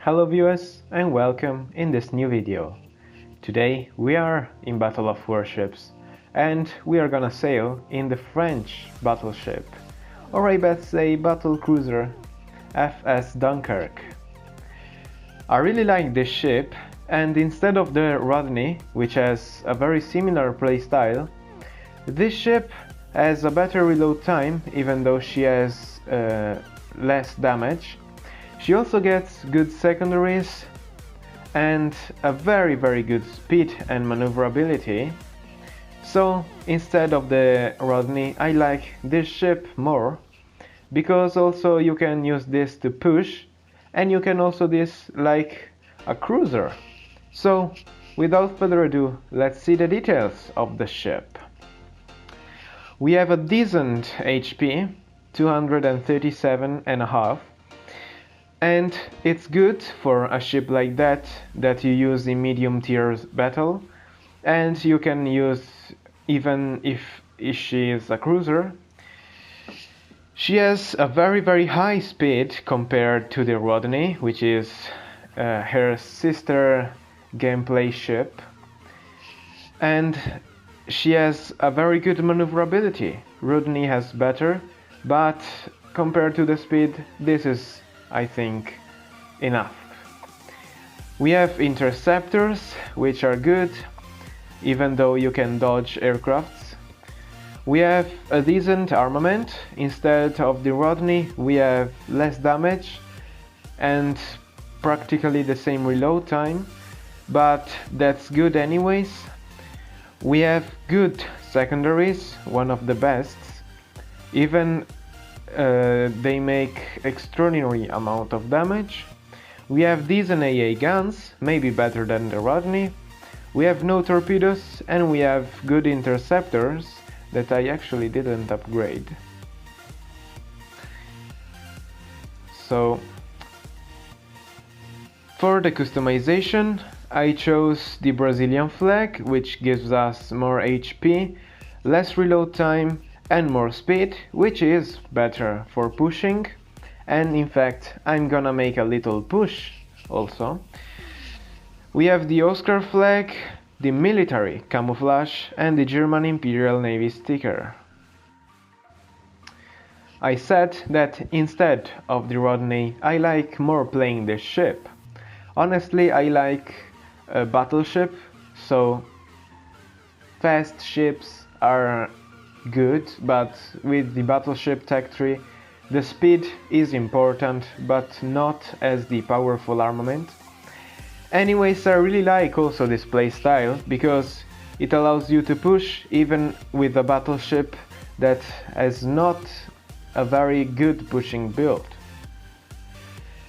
Hello viewers and welcome in this new video. Today we are in Battle of Warships and we are gonna sail in the French battleship, or I bet say battle cruiser FS Dunkerque. I really like this ship, and instead of the Rodney, which has a very similar playstyle, this ship has a better reload time even though she has less damage. She also gets good secondaries and a very good speed and maneuverability. So instead of the Rodney, I like this ship more, because also you can use this to push and you can also this like a cruiser. So without further ado, let's see the details of the ship. We have a decent HP, 237.5, and it's good for a ship like that you use in medium tier battle, and you can use even if she is a cruiser. She has a very high speed compared to the Rodney, which is her sister gameplay ship, and she has a very good maneuverability. Rodney has better, but compared to the speed, this is, I think, enough. We have interceptors, which are good, even though you can dodge aircrafts. We have a decent armament. Instead of the Rodney, we have less damage and practically the same reload time, but that's good anyways. We have good secondaries, one of the best. Even they make extraordinary amount of damage. We have decent AA guns, maybe better than the Rodney. We have no torpedoes and we have good interceptors that I actually didn't upgrade. So for the customization, I chose the Brazilian flag, which gives us more HP, less reload time and more speed, which is better for pushing. And in fact, I'm gonna make a little push also. We have the Oscar flag, the military camouflage and the German Imperial Navy sticker. I said that instead of the Rodney, I like more playing this ship. Honestly, I like a battleship, so fast ships are good, but with the battleship tech tree, the speed is important, but not as the powerful armament. Anyways, I really like also this playstyle, because it allows you to push even with a battleship that has not a very good pushing build.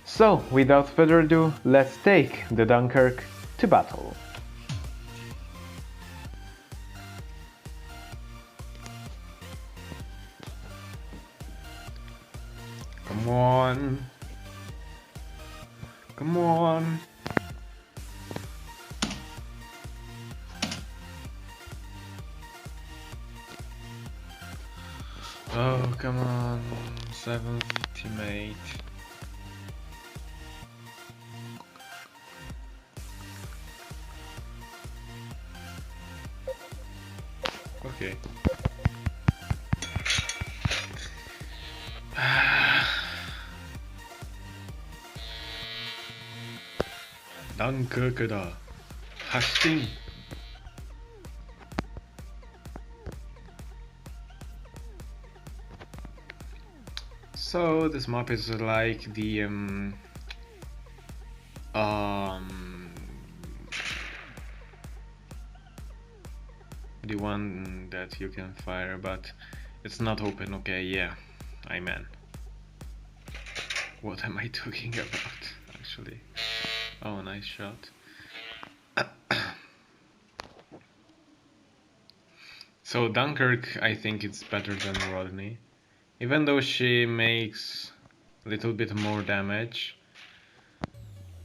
So, without further ado, let's take the Dunkerque to battle. Come on. Come on. Oh, come on. 750 mate. Okay. Dunkerque. Hasting. So this map is like the one that you can fire, but it's not open. Okay, yeah, I mean, what am I talking about actually? Oh, nice shot. So Dunkirk, I think it's better than Rodney, even though she makes a little bit more damage.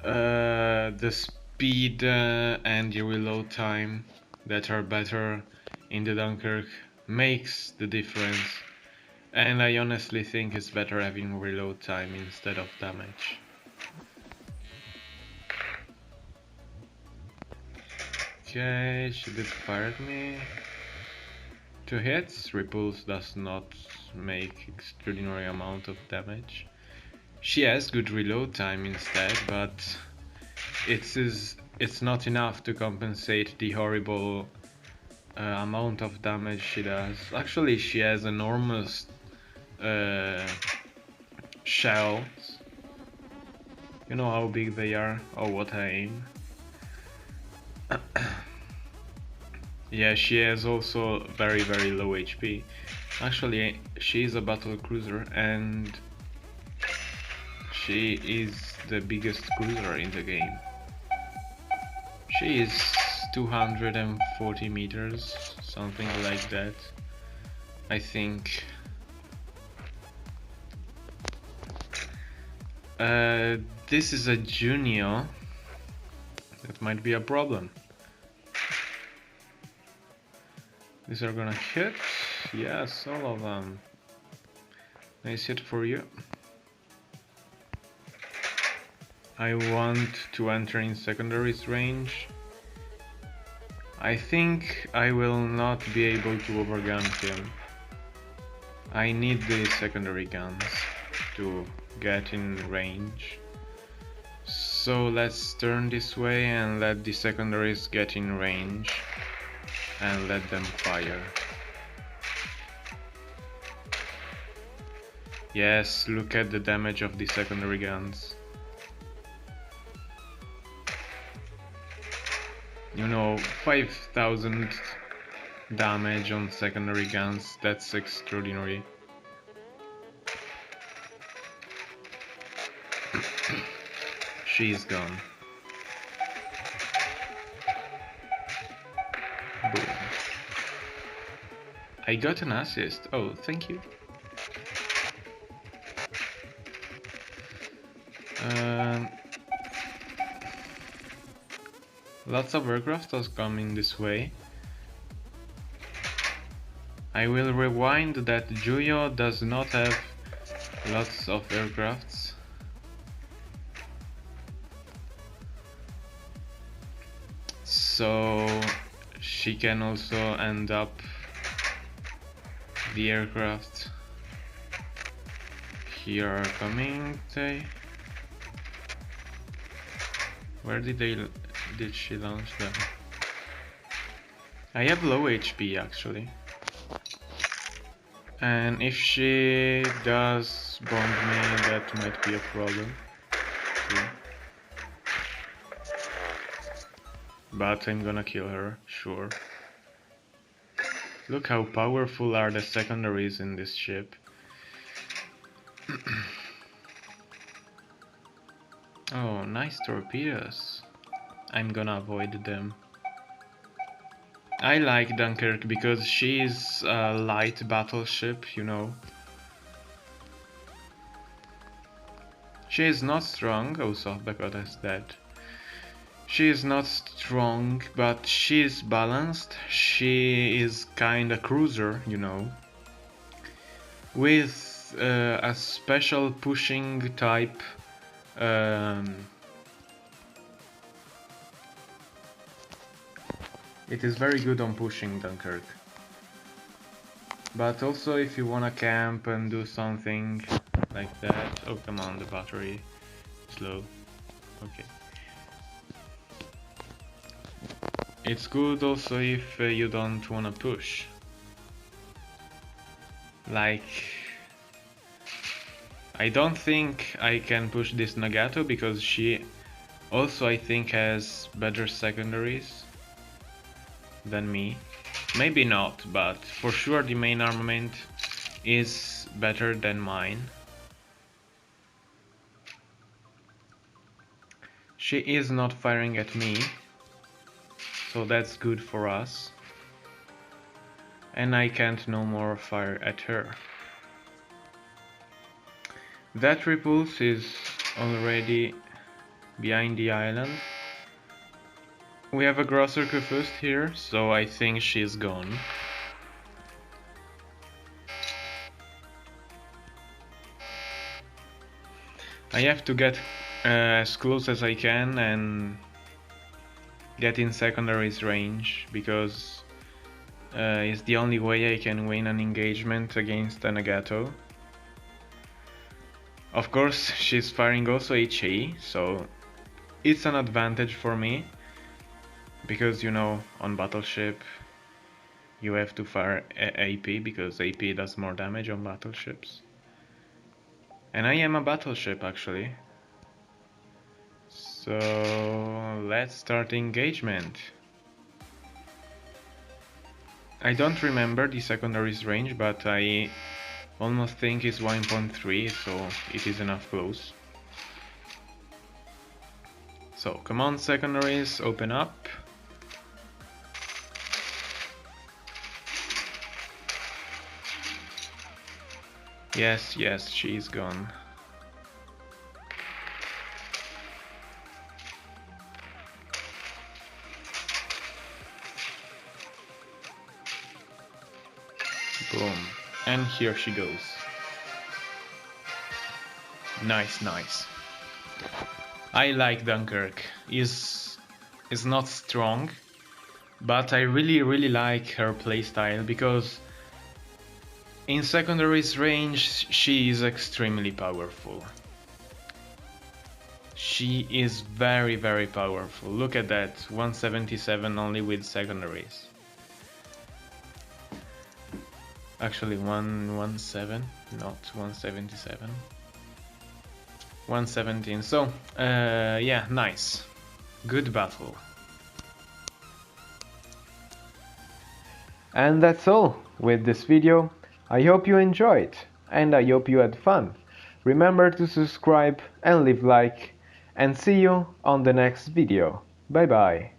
The speed and the reload time that are better in the Dunkirk makes the difference, and I honestly think it's better having reload time instead of damage. Okay, she did fire at me. 2 hits. Repulse does not make extraordinary amount of damage. She has good reload time instead, but it's not enough to compensate the horrible amount of damage she does. Actually, she has enormous shells. You know how big they are? Oh, what I aim. Yeah, she has also very low HP. Actually, she is a battle cruiser and she is the biggest cruiser in the game. She is 240 meters, something like that, I think. This is a junior. That might be a problem. These are gonna hit. Yes, all of them. Nice hit for you. I want to enter in secondaries range. I think I will not be able to overgun him. I need the secondary guns to get in range. So let's turn this way and let the secondaries get in range and let them fire. Yes, look at the damage of the secondary guns. You know, 5,000 damage on secondary guns, that's extraordinary. She's gone. Boom. I got an assist. Oh, thank you. Lots of aircraft are coming this way. I will rewind that Juyo does not have lots of aircrafts. So she can also end up the aircraft here are coming. Where did she launch them? I have low HP actually. And if she does bomb me, that might be a problem too. But I'm gonna kill her, sure. Look how powerful are the secondaries in this ship. Oh, nice torpedoes. I'm gonna avoid them. I like Dunkerque because she is a light battleship, you know. She is not strong. Oh, South Dakota's dead. She is not strong, but she is balanced. She is kinda cruiser, you know. With a special pushing type. It is very good on pushing Dunkirk. But also if you wanna camp and do something like that. Oh, come on, the battery is low. Okay. It's good also if you don't wanna push. Like, I don't think I can push this Nagato because she also I think has better secondaries than me. Maybe not, but for sure the main armament is better than mine. She is not firing at me, so that's good for us. And I can't no more fire at her. That repulse is already behind the island. We have a Grosser Kufust here, so I think she's gone. I have to get as close as I can and get in secondaries range, because it's the only way I can win an engagement against a Nagato. Of course, she's firing also HE, so it's an advantage for me, because you know, on Battleship you have to fire AP, because AP does more damage on battleships. And I am a battleship actually. So let's start engagement. I don't remember the secondaries range, but I almost think it's 1.3, so it is enough close. So come on secondaries, open up. Yes, yes, she's gone. Boom. And here she goes. Nice, nice. I like Dunkirk. Is not strong, but I really like her playstyle, because in secondaries range she is extremely powerful. She is very powerful. Look at that, 177 only with secondaries. Actually 117, not 177. 117. So yeah, nice. Good battle. And that's all with this video. I hope you enjoyed, and I hope you had fun. Remember to subscribe and leave like, and see you on the next video. Bye bye.